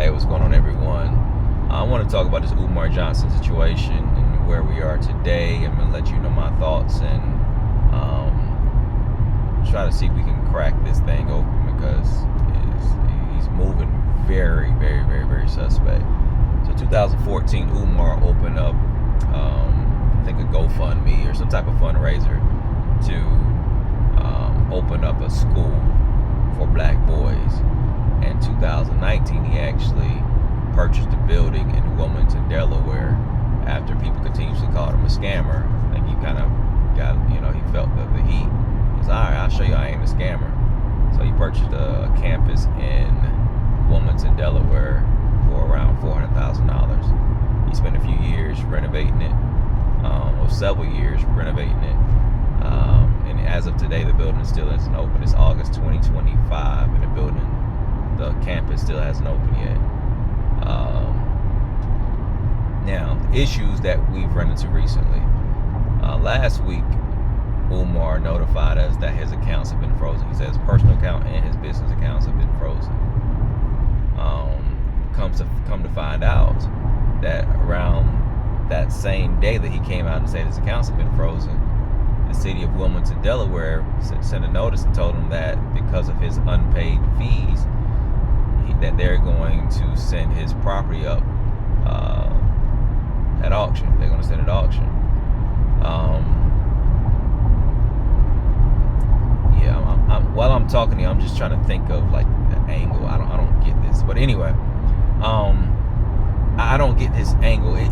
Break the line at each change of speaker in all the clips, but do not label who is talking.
Hey, what's going on, everyone? I want to talk about this Umar Johnson situation and where we are today. I'm going to let you know my thoughts and try to see if we can crack this thing open, because he's moving very, very, very, very suspect. So 2014, Umar opened up, I think, a GoFundMe or some type of fundraiser to open up a school for black boys. In 2019, he actually purchased a building in Wilmington, Delaware, after people continuously called him a scammer. I think he kind of got, he felt the heat. He's all right, I'll show you I ain't a scammer. So he purchased a campus in Wilmington, Delaware for around $400,000. He spent a few years renovating it, or several years renovating it. And as of today, the building still isn't open. It's August 2025, and the campus still hasn't opened yet. Now, issues that we've run into recently. Last week, Umar notified us that his accounts have been frozen. He said his personal account and his business accounts have been frozen. Come to find out that around that same day that he came out and said his accounts have been frozen, the city of Wilmington, Delaware sent a notice and told him that because of his unpaid fees, that they're going to send his property up at auction. They're going to send it to auction. While I'm talking to you, I'm just trying to think of like the angle. I don't get this, but anyway, I don't get this angle. I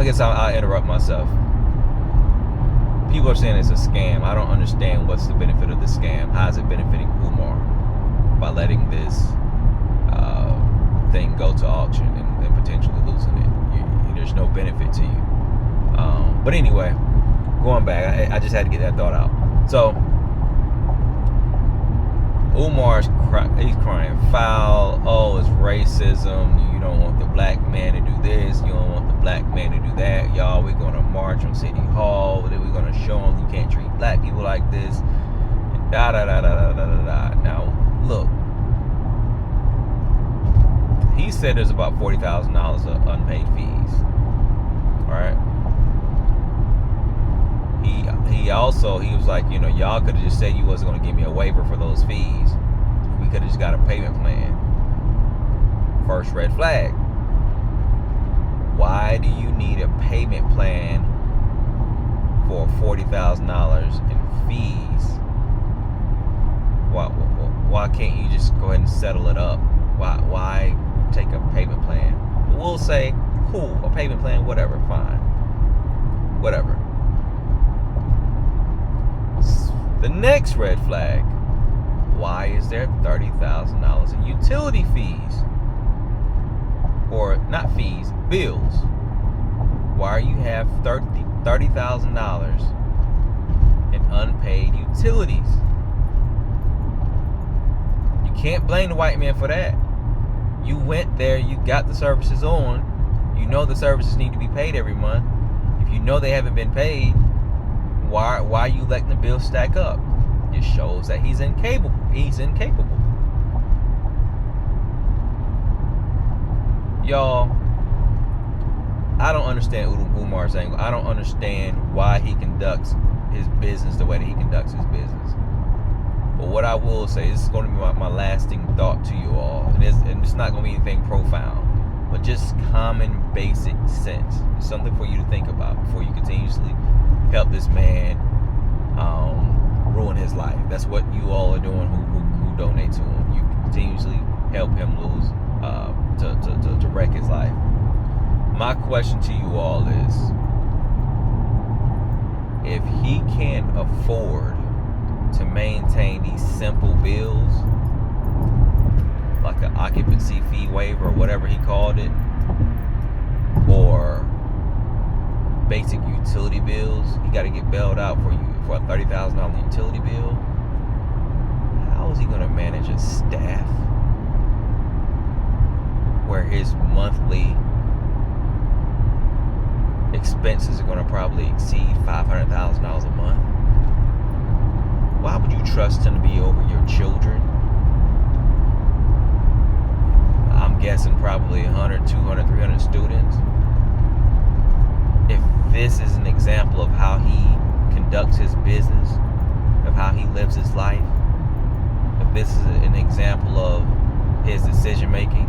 guess I'll interrupt myself. People are saying it's a scam. I don't understand what's the benefit of the scam. How is it benefiting Umar by letting this thing go to auction and potentially losing it? There's no benefit to you. But anyway, going back, I just had to get that thought out. So Umar's he's crying foul. Oh, it's racism. You don't want the black man to do this. You don't want the black man to do that. Y'all, we're going to march on City Hall. Then we're going to show them you can't treat black people like this. And da da da da da da da. Now, look. He said there's about $40,000 of unpaid fees. All right. He was like, y'all could have just said you wasn't going to give me a waiver for those fees. We could have just got a payment plan. First red flag. Why do you need a payment plan for $40,000 in fees? Why can't you just go ahead and settle it up? Why take a payment plan? We'll say, cool, a payment plan, whatever, fine. Whatever. The next red flag. Why is there $30,000 in utility fees? Or not fees, bills. Why you have $30,000 in unpaid utilities? You can't blame the white man for that. You went there, you got the services on. You know the services need to be paid every month. If you know they haven't been paid, why are you letting the bill stack up? It shows that he's incapable. Y'all, I don't understand Umar's angle. I don't understand why he conducts his business the way that he conducts his business. But what I will say, this is going to be my lasting thought to you all. And it's not going to be anything profound, but just common basic sense. It's something for you to think about before you continuously help this man ruin his life. That's what you all are doing who donate to him. You continuously help him lose, to wreck his life. My question to you all is, if he can't afford to maintain these simple bills, like an occupancy fee waiver or whatever he called it, or basic utility bills, he got to get bailed out for a $30,000 utility bill. How is he going to manage a staff where his monthly expenses are going to probably exceed $500,000 a month? Why would you trust him to be over your children? finessing probably 100, 200, 300 students. If this is an example of how he conducts his business, of how he lives his life, if this is an example of his decision making,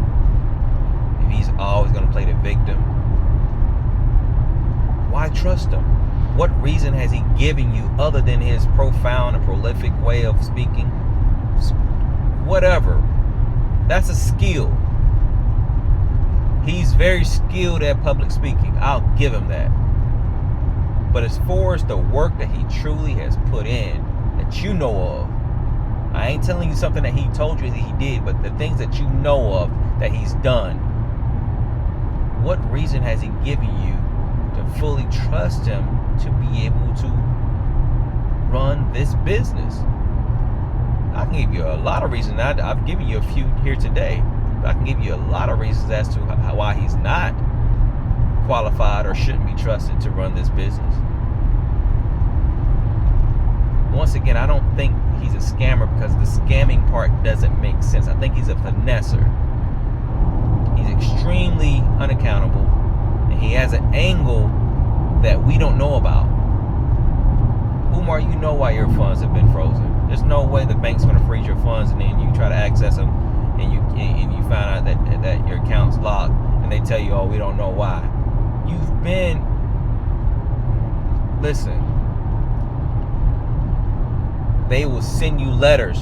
if he's always going to play the victim, why trust him? What reason has he given you other than his profound and prolific way of speaking? Whatever. That's a skill. He's very skilled at public speaking. I'll give him that. But as far as the work that he truly has put in, that you know of, I ain't telling you something that he told you that he did, but the things that you know of that he's done, what reason has he given you to fully trust him to be able to run this business? I can give you a lot of reasons. I've given you a few here today, but I can give you a lot of reasons as to why he's not qualified or shouldn't be trusted to run this business. Once again, I don't think he's a scammer because the scamming part doesn't make sense. I think he's a finesser. He's extremely unaccountable, and he has an angle that we don't know about. Umar, you know why your funds have been frozen. There's no way the bank's going to freeze your funds and then you try to access them and you find out that your account's locked and they tell you, oh, we don't know why. You've been, listen, they will send you letters.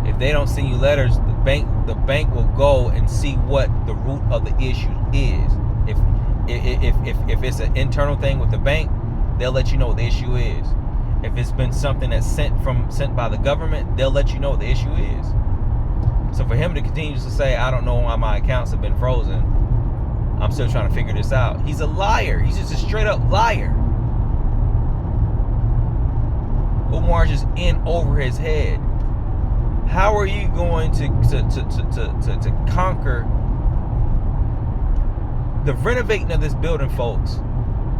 If they don't send you letters, the bank will go and see what the root of the issue is. If it's an internal thing with the bank, they'll let you know what the issue is. If it's been something that's sent by the government, they'll let you know what the issue is. So for him to continue to say, I don't know why my accounts have been frozen, I'm still trying to figure this out. He's a liar. He's just a straight up liar. Umar's just in over his head. How are you going to conquer the renovating of this building, folks?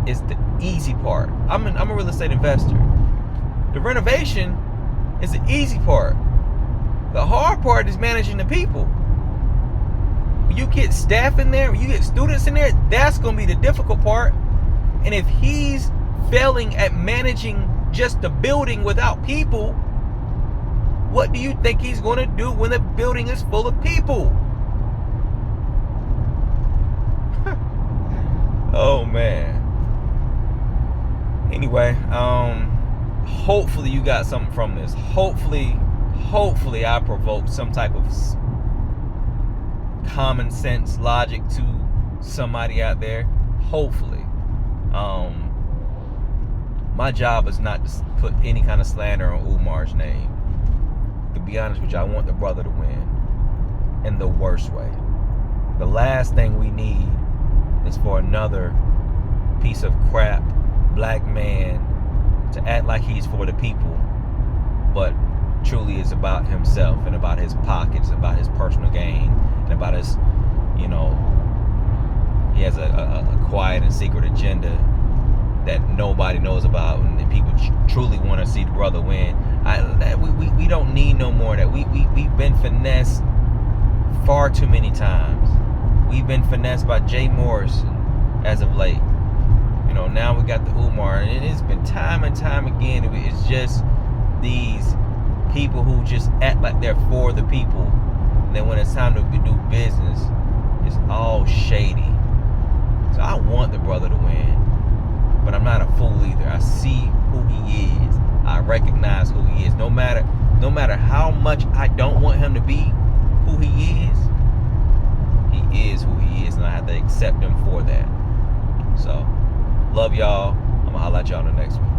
Is the easy part. I'm a real estate investor. The renovation is the easy part. The hard part is managing the people. When you get staff in there, when you get students in there, that's going to be the difficult part. And if he's failing at managing just the building without people, what do you think he's going to do when the building is full of people? Oh man. Anyway, hopefully you got something from this. Hopefully I provoked some type of common sense logic to somebody out there. Hopefully. My job is not to put any kind of slander on Umar's name. To be honest with you, I want the brother to win in the worst way. The last thing we need is for another piece of crap black man to act like he's for the people, but truly is about himself and about his pockets, about his personal gain, and about his, he has a quiet and secret agenda that nobody knows about, and people truly want to see the brother win. We don't need no more of that. We've been finessed far too many times. We've been finessed by Jay Morrison as of late. Now we got the Umar, and it's been time and time again. It's just these people who just act like they're for the people, and then when it's time to do business, it's all shady. So I want the brother to win, but I'm not a fool either. I see who he is. I recognize who he is. No matter how much I don't want him to be who he is who he is, and I have to accept him for that. So, love y'all. I'm gonna holler at y'all in the next one.